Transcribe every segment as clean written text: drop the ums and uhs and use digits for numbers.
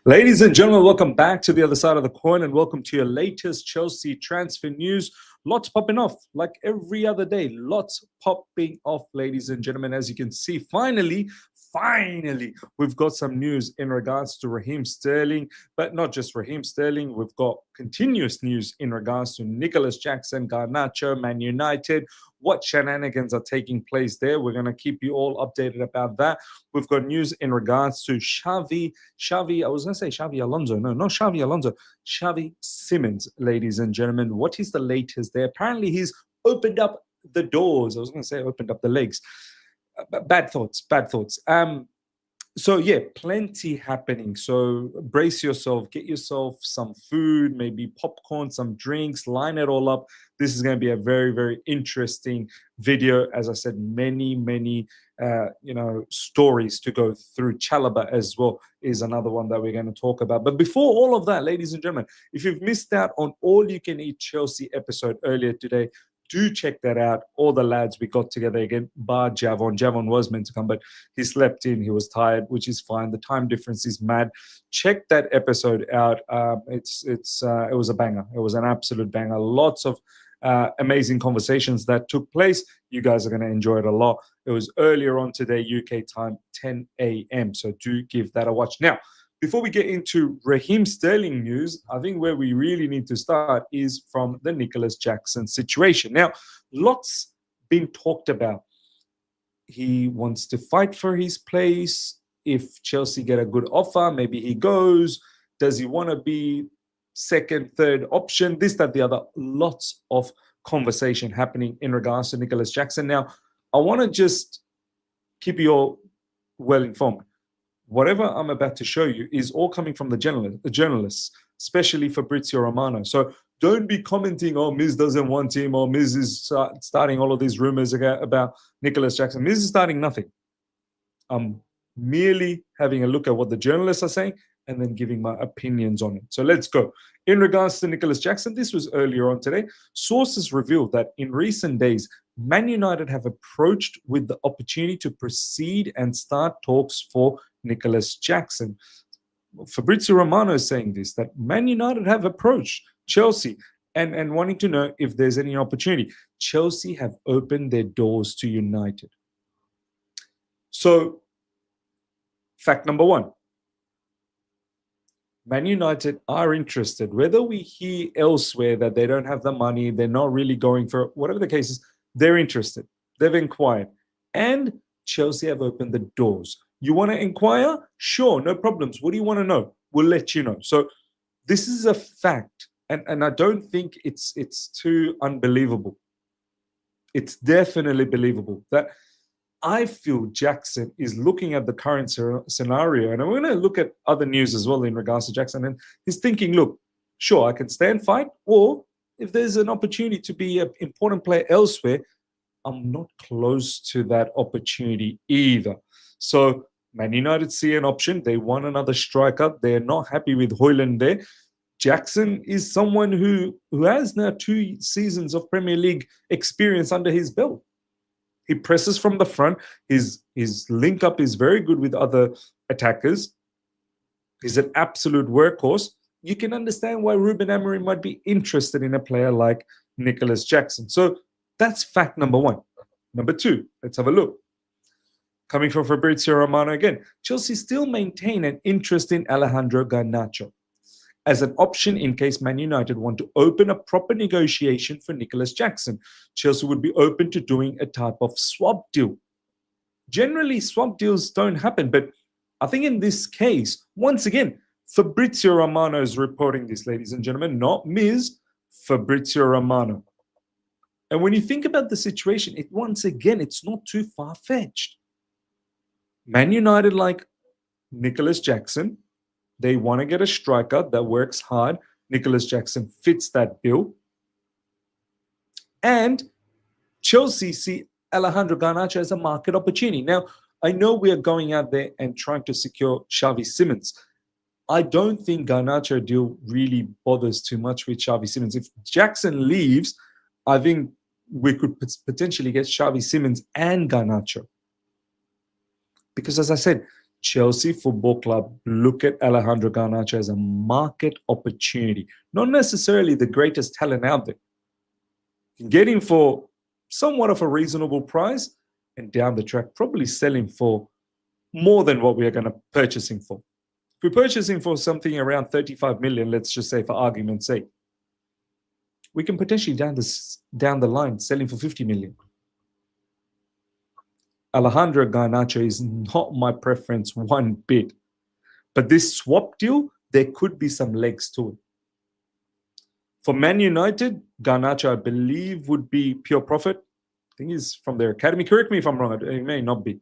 Ladies and gentlemen, welcome back to the other side of the coin and welcome to your latest Chelsea transfer news. Lots popping off like every other day. Lots popping off, ladies and gentlemen. As you can see, finally, we've got some news in regards to Raheem Sterling, but not just Raheem Sterling. We've got continuous news in regards to Nicholas Jackson, Garnacho, Man United, what shenanigans are taking place there. We're going to keep you all updated about that. We've got news in regards to Xavi, I was going to say Xavi Alonso. No, not Xavi Alonso. Xavi Simons, ladies and gentlemen. What is the latest there? Apparently, he's opened up the doors. I was going to say opened up the legs. Bad thoughts. So yeah, plenty happening. So brace yourself, get yourself some food, maybe popcorn, some drinks, line it all up. This is going to be a very, very interesting video. As I said, many stories to go through. Chalobah as well is another one that we're going to talk about. But before all of that, ladies and gentlemen, if you've missed out on All You Can Eat Chelsea episode earlier today, do check that out. All the lads we got together again, bar Javon. Javon was meant to come, but he slept in. He was tired, which is fine. The time difference is mad. Check that episode out. It was a banger. It was an absolute banger. Lots of amazing conversations that took place. You guys are going to enjoy it a lot. It was earlier on today, UK time, 10 a.m. So do give that a watch. Now, before we get into Raheem Sterling news, I think where we really need to start is from the Nicholas Jackson situation. Now, lots been talked about. He wants to fight for his place. If Chelsea get a good offer, maybe he goes. Does he want to be second, third option? This, that, the other. Lots of conversation happening in regards to Nicholas Jackson. Now, I want to just keep you all well informed. Whatever I'm about to show you is all coming from the journalists, especially Fabrizio Romano. So don't be commenting, oh, Miz doesn't want him, or Miz is starting all of these rumors about Nicholas Jackson. Miz is starting nothing. I'm merely having a look at what the journalists are saying and then giving my opinions on it. So let's go. In regards to Nicholas Jackson, this was earlier on today. Sources revealed that in recent days, Man United have approached with the opportunity to proceed and start talks for Nicholas Jackson. Fabrizio Romano is saying this, that Man United have approached Chelsea and wanting to know if there's any opportunity. Chelsea have opened their doors to United. So, fact number one, Man United are interested. Whether we hear elsewhere that they don't have the money, they're not really going for it, whatever the case is, they're interested. They've inquired. And Chelsea have opened the doors. You want to inquire? Sure, no problems. What do you want to know? We'll let you know. So this is a fact. And I don't think it's too unbelievable. It's definitely believable that I feel Jackson is looking at the current scenario. And we're going to look at other news as well in regards to Jackson. And he's thinking, look, sure, I can stay and fight. Or if there's an opportunity to be an important player elsewhere, I'm not close to that opportunity either. So Man United see an option. They want another striker. They're not happy with Højlund there. Jackson is someone who has now 2 seasons of Premier League experience under his belt. He presses from the front. His link up is very good with other attackers. He's an absolute workhorse. You can understand why Ruben Amorim might be interested in a player like Nicholas Jackson. So that's fact number one. Number two, let's have a look. Coming from Fabrizio Romano again, Chelsea still maintain an interest in Alejandro Garnacho as an option in case Man United want to open a proper negotiation for Nicholas Jackson. Chelsea would be open to doing a type of swap deal. Generally, swap deals don't happen, but I think in this case, once again, Fabrizio Romano is reporting this, ladies and gentlemen, not Ms. Fabrizio Romano. And when you think about the situation, once again, it's not too far-fetched. Man United like Nicholas Jackson. They want to get a striker that works hard. Nicholas Jackson fits that bill. And Chelsea see Alejandro Garnacho as a market opportunity. Now, I know we are going out there and trying to secure Xavi Simons. I don't think Garnacho deal really bothers too much with Xavi Simons. If Jackson leaves, I think we could potentially get Xavi Simons and Garnacho. Because as I said, Chelsea Football Club look at Alejandro Garnacho as a market opportunity, not necessarily the greatest talent out there. You can get him for somewhat of a reasonable price, and down the track, probably sell him for more than what we are going to purchase him for. If we're purchasing for something around 35 million, let's just say for argument's sake, we can potentially down the line sell him for 50 million. Alejandro Garnacho is not my preference one bit. But this swap deal, there could be some legs to it. For Man United, Garnacho, I believe, would be pure profit. I think he's from their academy. Correct me if I'm wrong. It may not be.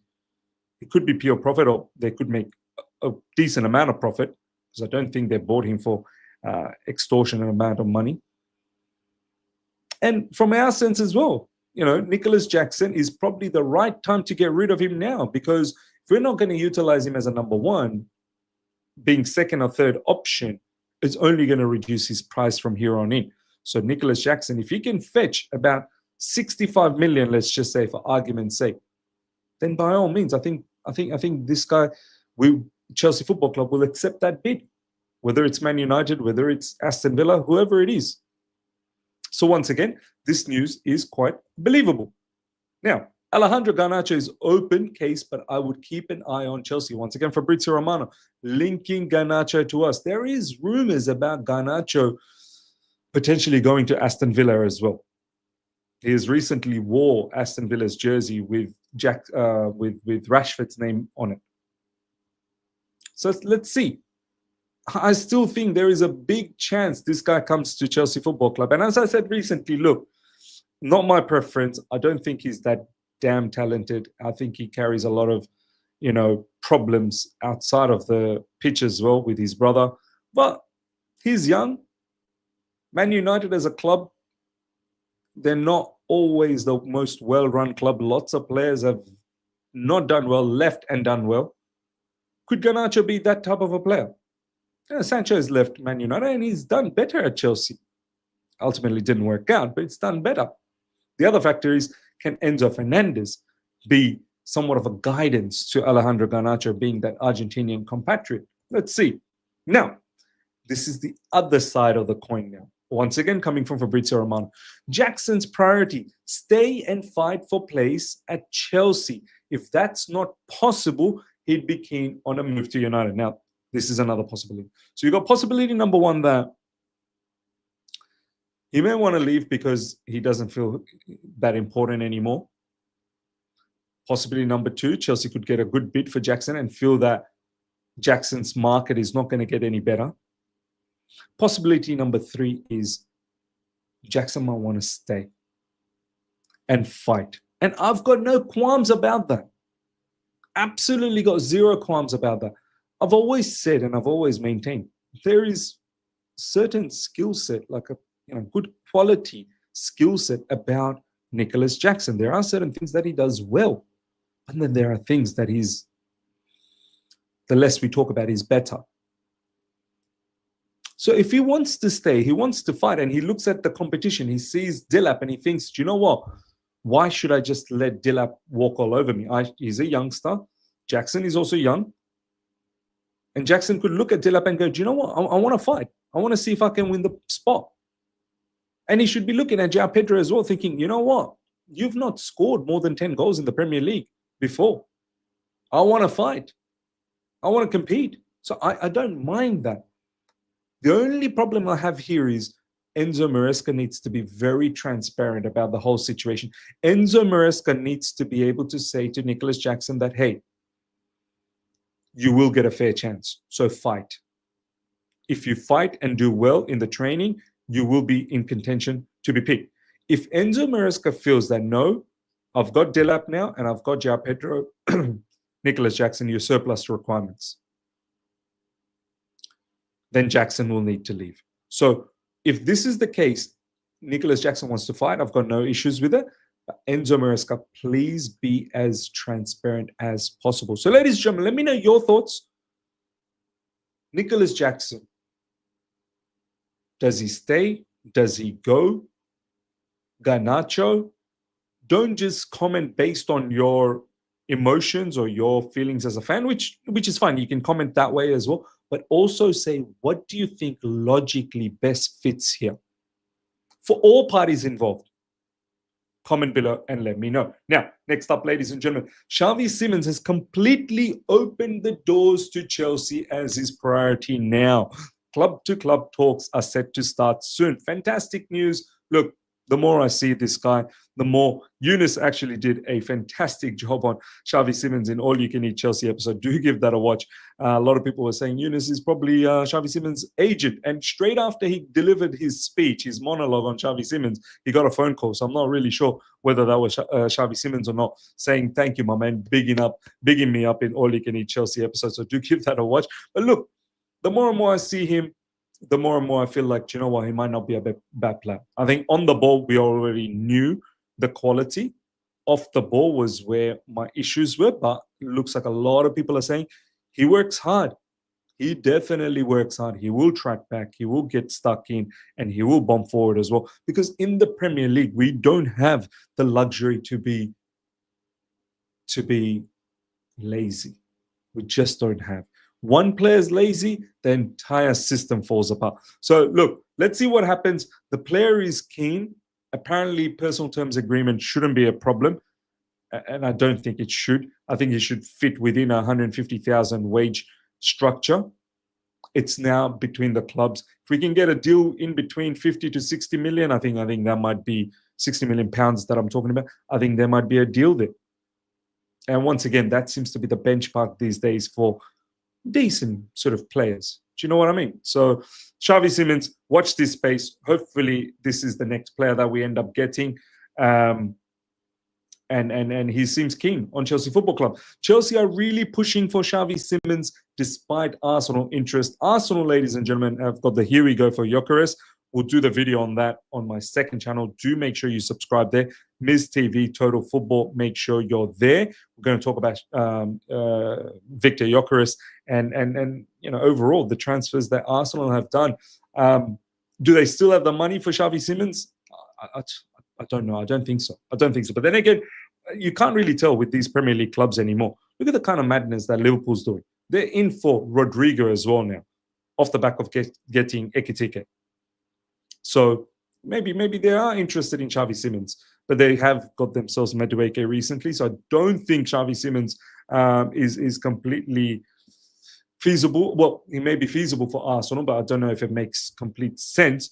It could be pure profit, or they could make a decent amount of profit, because I don't think they bought him for extortionate amount of money. And from our sense as well, Nicholas Jackson is probably the right time to get rid of him now, because if we're not going to utilize him as a number one, being second or third option, it's only going to reduce his price from here on in. So Nicholas Jackson, if he can fetch about 65 million, let's just say for argument's sake, then by all means, I think this guy, Chelsea Football Club, will accept that bid, whether it's Man United, whether it's Aston Villa, whoever it is. So once again, this news is quite believable. Now, Alejandro Garnacho is open case, but I would keep an eye on Chelsea. Once again, Fabrizio Romano linking Garnacho to us. There is rumors about Garnacho potentially going to Aston Villa as well. He has recently wore Aston Villa's jersey with Rashford's name on it. So let's see. I still think there is a big chance this guy comes to Chelsea Football Club. And as I said recently, look, not my preference. I don't think he's that damn talented. I think he carries a lot of, problems outside of the pitch as well with his brother. But he's young. Man United as a club, they're not always the most well-run club. Lots of players have not done well, left and done well. Could Garnacho be that type of a player? Sancho has left Man United and he's done better at Chelsea. Ultimately didn't work out, but it's done better. The other factor is, can Enzo Fernandez be somewhat of a guidance to Alejandro Garnacho, being that Argentinian compatriot? Let's see. Now, this is the other side of the coin now. Once again, coming from Fabrizio Romano. Jackson's priority, stay and fight for place at Chelsea. If that's not possible, he'd be keen on a move to United. Now, this is another possibility. So you got possibility number one there. He may want to leave because he doesn't feel that important anymore. Possibility number two, Chelsea could get a good bid for Jackson and feel that Jackson's market is not going to get any better. Possibility number three is Jackson might want to stay and fight. And I've got no qualms about that. Absolutely got zero qualms about that. I've always said and I've always maintained there is certain skill set, like a good quality skill set about Nicholas Jackson. There are certain things that he does well, and then there are things that the less we talk about is better. So if he wants to stay, he wants to fight, and he looks at the competition, he sees Dilap and he thinks, do you know what? Why should I just let Dilap walk all over me? He's a youngster. Jackson is also young. And Jackson could look at Dilap and go, do you know what? I want to fight. I want to see if I can win the spot. And he should be looking at João Pedro as well, thinking, you know what? You've not scored more than 10 goals in the Premier League before. I want to fight. I want to compete. So I don't mind that. The only problem I have here is Enzo Maresca needs to be very transparent about the whole situation. Enzo Maresca needs to be able to say to Nicholas Jackson that, hey, you will get a fair chance. So fight. If you fight and do well in the training, you will be in contention to be picked. If Enzo Maresca feels that, no, I've got Dilap now and I've got João Pedro, Nicholas Jackson, your surplus requirements, then Jackson will need to leave. So if this is the case, Nicholas Jackson wants to fight, I've got no issues with it. But Enzo Maresca, please be as transparent as possible. So ladies and gentlemen, let me know your thoughts. Nicholas Jackson, does he stay? Does he go? Garnacho, don't just comment based on your, emotions or your feelings as a fan, which is fine. You can comment that way as well, but also say, what do you think logically best fits here for all parties involved? Comment below and let me know. Now, next up, ladies and gentlemen, Xavi Simons has completely opened the doors to Chelsea as his priority now. Club-to-club talks are set to start soon. Fantastic news. Look, the more I see this guy, the more Eunice actually did a fantastic job on Xavi Simons in All You Can Eat Chelsea episode. Do give that a watch. A lot of people were saying Eunice is probably Xavi Simons' agent. And straight after he delivered his speech, his monologue on Xavi Simons, he got a phone call. So I'm not really sure whether that was Xavi Simons or not, saying, thank you, my man, bigging me up in All You Can Eat Chelsea episode. So do give that a watch. But look, the more and more I see him, the more and more I feel like, you know what, he might not be a bad player. I think on the ball, we already knew the quality. Off the ball was where my issues were, but it looks like a lot of people are saying he works hard. He definitely works hard. He will track back. He will get stuck in, and he will bomb forward as well. Because in the Premier League, we don't have the luxury to be lazy. We just don't have. One player's lazy, the entire system falls apart. So look, let's see what happens. The player is keen. Apparently, personal terms agreement shouldn't be a problem. And I don't think it should. I think it should fit within a 150,000 wage structure. It's now between the clubs. If we can get a deal in between 50 to 60 million, I think that might be 60 million pounds that I'm talking about. I think there might be a deal there. And once again, that seems to be the benchmark these days for decent sort of players. Do you know what I mean? So Xavi Simons, watch this space. Hopefully this is the next player that we end up getting. And he seems keen on Chelsea Football Club. Chelsea are really pushing for Xavi Simons despite Arsenal interest. Arsenal, ladies and gentlemen, have got the here we go for Gyökeres. We'll do the video on that on my second channel. Do make sure you subscribe there. Ms. TV, Total Football. Make sure you're there. We're going to talk about Victor Gyökeres and you know, overall the transfers that Arsenal have done. Do they still have the money for Xavi Simons? I don't know. I don't think so. But then again, you can't really tell with these Premier League clubs anymore. Look at the kind of madness that Liverpool's doing. They're in for Rodrigo as well now, off the back of getting Ekitike. So maybe they are interested in Xavi Simons, but they have got themselves Madueke recently. So I don't think Xavi Simons is completely feasible. Well, he may be feasible for Arsenal, but I don't know if it makes complete sense.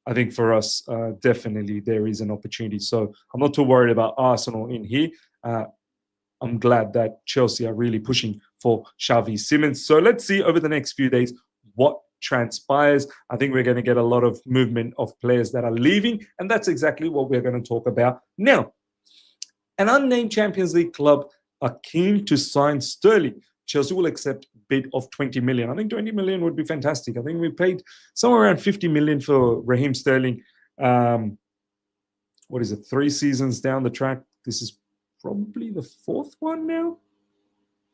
I think for us, definitely there is an opportunity. So I'm not too worried about Arsenal in here. I'm glad that Chelsea are really pushing for Xavi Simons. So let's see over the next few days what transpires. I think we're going to get a lot of movement of players that are leaving, and that's exactly what we're going to talk about now. An unnamed Champions League club are keen to sign Sterling. Chelsea will accept bid of 20 million. I think 20 million would be fantastic. I think we paid somewhere around 50 million for Raheem Sterling. What is it? 3 seasons down the track. This is probably the 4th one now.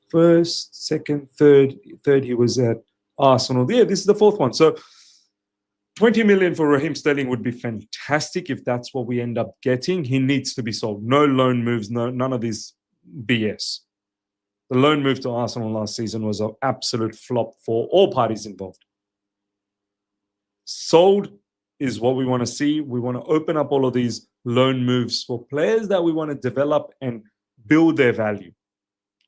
First, second, third he was at Arsenal. Yeah, this is the 4th one. So 20 million for Raheem Sterling would be fantastic if that's what we end up getting. He needs to be sold. No loan moves, none of this BS. The loan move to Arsenal last season was an absolute flop for all parties involved. Sold is what we want to see. We want to open up all of these loan moves for players that we want to develop and build their value.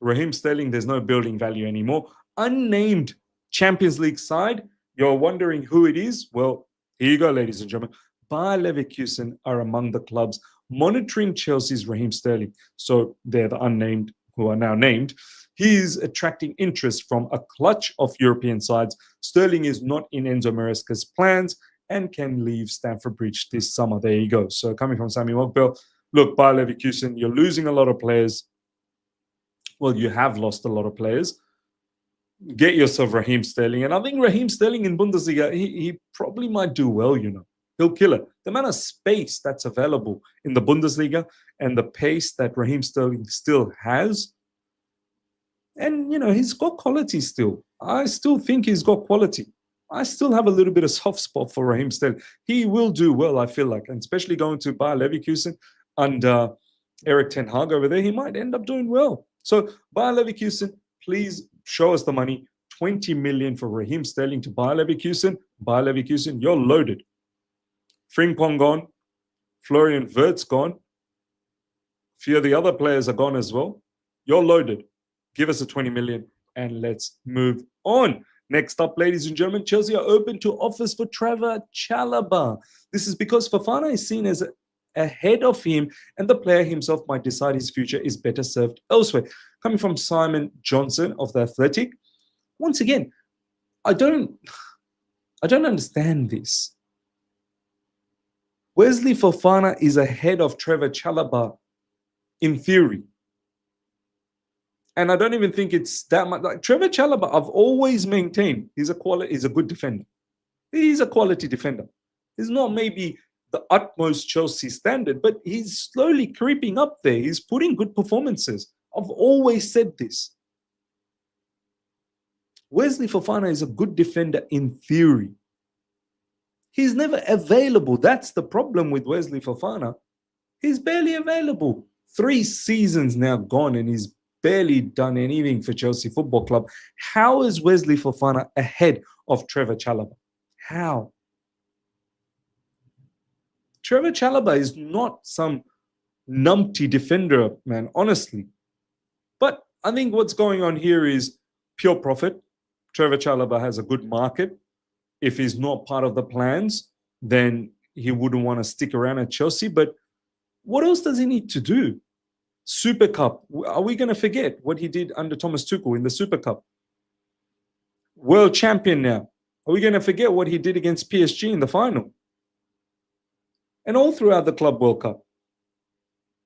Raheem Sterling, there's no building value anymore. Unnamed Champions League side, you're wondering who it is? Well, here you go, ladies and gentlemen. Bayer Leverkusen are among the clubs monitoring Chelsea's Raheem Sterling. So they're the unnamed who are now named. He is attracting interest from a clutch of European sides. Sterling is not in Enzo Maresca's plans and can leave Stamford Bridge this summer. There you go. So coming from Sammy Mogbel, look, Bayer Leverkusen, you're losing a lot of players. Well, you have lost a lot of players. Get yourself Raheem Sterling. And I think Raheem Sterling in Bundesliga, he probably might do well, you know. He'll kill it. The amount of space that's available in the Bundesliga and the pace that Raheem Sterling still has. And, you know, he's got quality still. I still think he's got quality. I still have a little bit of soft spot for Raheem Sterling. He will do well, I feel like, and especially going to Bayer Leverkusen under Eric Ten Hag over there, he might end up doing well. So Bayer Leverkusen, please show us the money. 20 million for Raheem Sterling to Bayer Leverkusen. Bayer Leverkusen, you're loaded. Frimpong gone. Florian Wirtz gone. A few of the other players are gone as well. You're loaded. Give us a 20 million and let's move on. Next up, ladies and gentlemen, Chelsea are open to offers for Trevor Chalobah. This is because Fofana is seen as ahead of him, and the player himself might decide his future is better served elsewhere. Coming from Simon Johnson of the Athletic. Once again, I don't understand this. Wesley Fofana is ahead of Trevor Chalobah in theory. And I don't even think it's that much. Like Trevor Chalobah, I've always maintained he's a good defender. He's a quality defender. He's not maybe the utmost Chelsea standard, but he's slowly creeping up there. He's putting good performances. I've always said this. Wesley Fofana is a good defender in theory. He's never available. That's the problem with Wesley Fofana. He's barely available. 3 seasons now gone and he's barely done anything for Chelsea Football Club. How is Wesley Fofana ahead of Trevor Chalobah? How? Trevor Chalobah is not some numpty defender, man, honestly. But I think what's going on here is pure profit. Trevor Chalobah has a good market. If he's not part of the plans, then he wouldn't want to stick around at Chelsea. But what else does he need to do? Super Cup. Are we going to forget what he did under Thomas Tuchel in the Super Cup? World champion now. Are we going to forget what he did against PSG in the final? And all throughout the Club World Cup.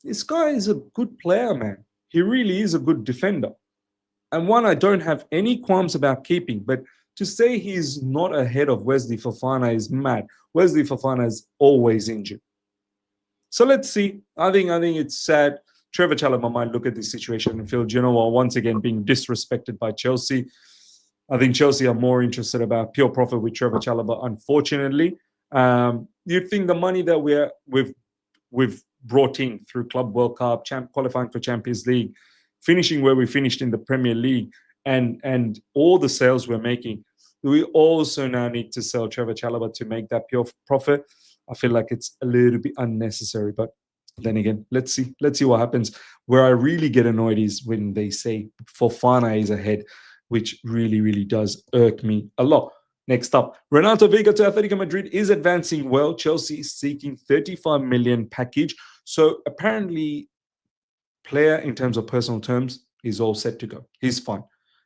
This guy is a good player, man. He really is a good defender. And one I don't have any qualms about keeping, but to say he's not ahead of Wesley Fofana is mad. Wesley Fofana is always injured. So let's see. I think it's sad. Trevor Chalobah might look at this situation and feel, you know what, once again being disrespected by Chelsea. I think Chelsea are more interested about pure profit with Trevor Chalobah, unfortunately. You'd think the money that we've brought in through Club World Cup, qualifying for Champions League, finishing where we finished in the Premier League, and all the sales we're making, we also now need to sell Trevor Chalobah to make that pure profit. I feel like it's a little bit unnecessary, but then again, let's see what happens. Where I really get annoyed is when they say Fofana is ahead, which really, really does irk me a lot. Next up, Renato Veiga to Atletico Madrid is advancing well. Chelsea is seeking 35 million package. So apparently, player in terms of personal terms is all set to go. He's fine.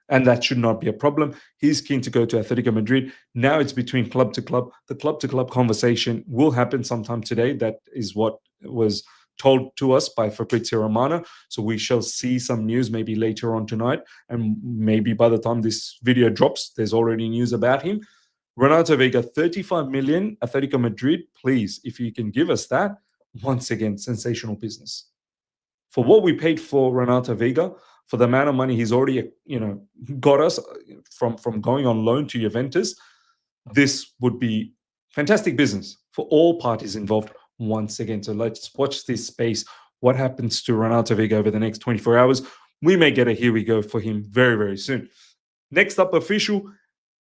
And that should not be a problem. He's keen to go to Atletico Madrid. Now it's between club to club. The club-to-club conversation will happen sometime today. That is what was told to us by Fabrizio Romano. So we shall see some news maybe later on tonight. And maybe by the time this video drops, there's already news about him. Renato Veiga, 35 million, Atletico Madrid. Please, if you can give us that, once again, sensational business. For what we paid for Renato Veiga, for the amount of money he's already, got us from going on loan to Juventus, this would be fantastic business for all parties involved once again. So let's watch this space. What happens to Renato Veiga over the next 24 hours? We may get a here we go for him very, very soon. Next up, official,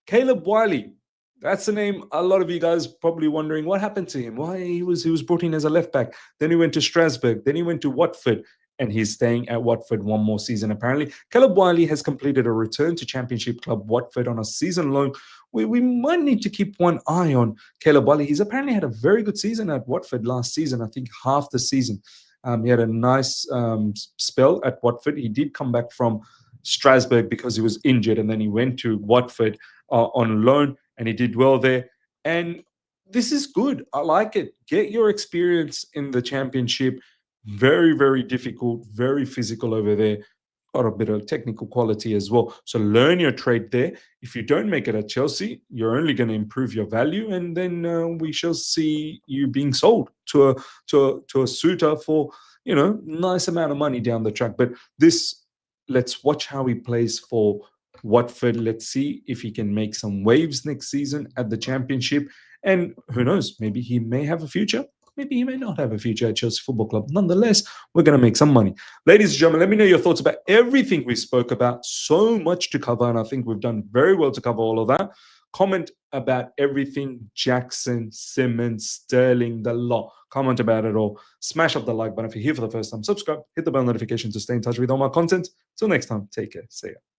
Caleb Wiley. That's the name a lot of you guys probably wondering what happened to him. Why he was brought in as a left back. Then he went to Strasbourg. Then he went to Watford. And he's staying at Watford one more season, apparently. Caleb Wiley has completed a return to Championship club Watford on a season loan. We might need to keep one eye on Caleb Wiley. He's apparently had a very good season at Watford last season, I think half the season. He had a nice spell at Watford. He did come back from Strasbourg because he was injured, and then he went to Watford on loan, and he did well there. And this is good. I like it. Get your experience in the Championship. Very, very difficult, very physical over there. Got a bit of technical quality as well. So learn your trade there. If you don't make it at Chelsea, you're only going to improve your value, and then we shall see you being sold to a suitor for nice amount of money down the track. But let's watch how he plays for Watford. Let's see if he can make some waves next season at the Championship, and who knows, maybe he may have a future Maybe he may not have a future at Chelsea Football Club. Nonetheless, we're going to make some money. Ladies and gentlemen, let me know your thoughts about everything we spoke about. So much to cover, and I think we've done very well to cover all of that. Comment about everything: Jackson, Simmons, Sterling, the lot. Comment about it all. Smash up the like button if you're here for the first time. Subscribe, hit the bell notification to stay in touch with all my content. Till next time, take care. See ya.